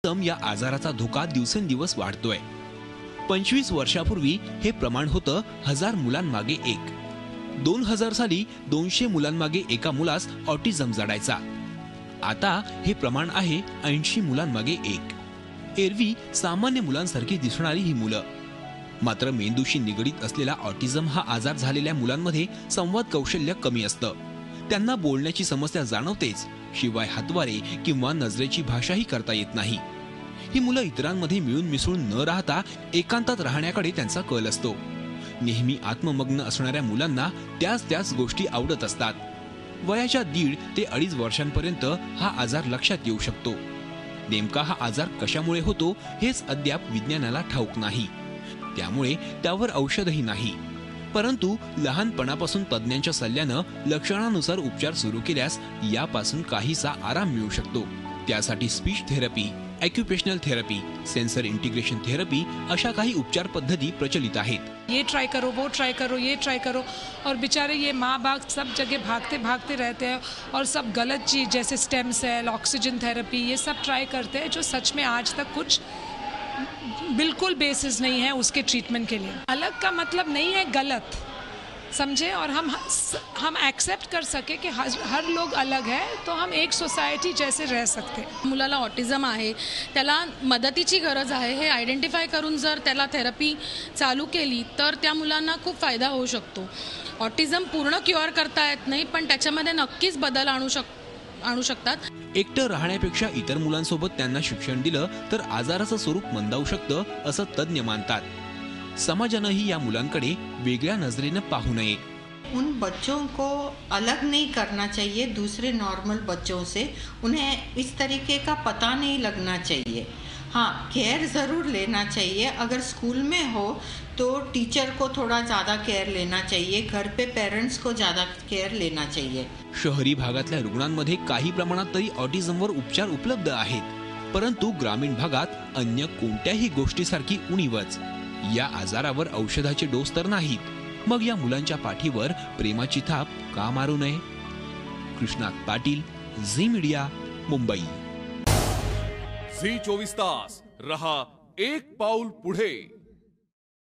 Autism या आजाराचा धोका दिवसेंदिवस वाढतोय। 25 वर्षापूर्वी हे प्रमाण होतं 1000 मुलांमागे एक। 2000 साली 200 मुलांमागे एका मुलास ऑटिझम जडायचा। आता हे प्रमाण आहे 80 मुलांमागे एक। एरवी सामान्य मुलांसारखी दिसणारी ही मुलं, मात्र मेंदूशी निगडीत असलेला ऑटिझम हा आजार झालेल्या मुलांमध्ये संवाद कौशल्य कमी असतं। त्यांना बोलण्याची समस्या जाणवतेच, शिवाय हातवारे किंवा नजरेची भाषाही करता येत नाही। ही मुलं इतरांमध्ये मिळून मिसळून न राहता एकांतात राहण्याकडे त्यांचा कल असतो। नेहमी आत्ममग्न असणाऱ्या मुलांना त्याच गोष्टी आवडत असतात। वयाच्या 1.5 ते 2.5 वर्षांपर्यंत हा आजार लक्षात येऊ शकतो। नेमका हा आजार कशामुळे होतो हेच अद्याप विज्ञानाला ठाऊक नाही, त्यामुळे त्यावर औषधही नाही। परंतु लहानपणापासून तज्ञांच्या सल्ल्यानं लक्षणानुसार उपचार सुरू केल्यास यापासून काहीसा आराम मिळू शकतो। त्यासाठी speech therapy, occupational therapy, sensor integration therapy अशा काही उपचार पद्धती प्रचलित आहेत। ये ट्राई करो, वो ट्राई करो, ये ट्राई करो, और बेचारे ये माँ बाप सब जगह भागते भागते रहते हैं और सब गलत चीज़ जैसे स्टेम सेल, ऑक्सीजन थेरेपी, ये सब ट्राई करते हैं जो सच में आज तक कुछ बिल्कुल बेसिस नहीं है उसके ट्रीटमेंट के लिए। अलग का मतलब नहीं है गलत, समझे, और हम एक्सेप्ट कर सके कि हर लोग अलग है, तो हम एक सोसायटी जैसे रह सकते। मुलाला ऑटिझम आहे, त्याला मदतीची गरज आहे हे आयडेंटिफाय करून जर त्याला थेरपी चालू केली तर त्या मुलांना खूप फायदा होऊ शकतो। ऑटिझम पूर्ण क्युअर करता येत नाही, पण त्याच्यामध्ये नक्कीच बदल आणू शकतात। एकटं राहण्यापेक्षा इतर मुलांसोबत त्यांना शिक्षण दिलं तर आजाराचं स्वरूप मंदावू शकतं असं तज्ञ मानतात। समाजानंही या मुलांकडे वेगळ्या नजरेनं पाहू नये। उन बच्चों को अलग नहीं करना चाहिए दूसरे नॉर्मल बच्चों से, उन्हें इस तरीके का पता नहीं लगना चाहिए। हाँ, केयर ज़रूर लेना चाहिए। अगर स्कूल में हो तो टीचर को थोड़ा ज़्यादा केयर लेना चाहिए, घर पे पेरेंट्स को ज़्यादा केयर लेना चाहिए। शहरी भागातल्या रुग्णांमध्ये काही प्रमाणात तरी ऑटिझमवर उपचार उपलब्ध आहेत, परंतु ग्रामीण भागात अन्य कोणत्याही गोष्टीसारखी उणीवच। या आजारावर औषधाचे डोस तर नाहीत, मग या मुलांच्या पाठीवर प्रेमाची थाप का मारू नये? कृष्णात पाटील, झी मीडिया, मुंबई। झी 24 तास रहा एक पाऊल पुढे।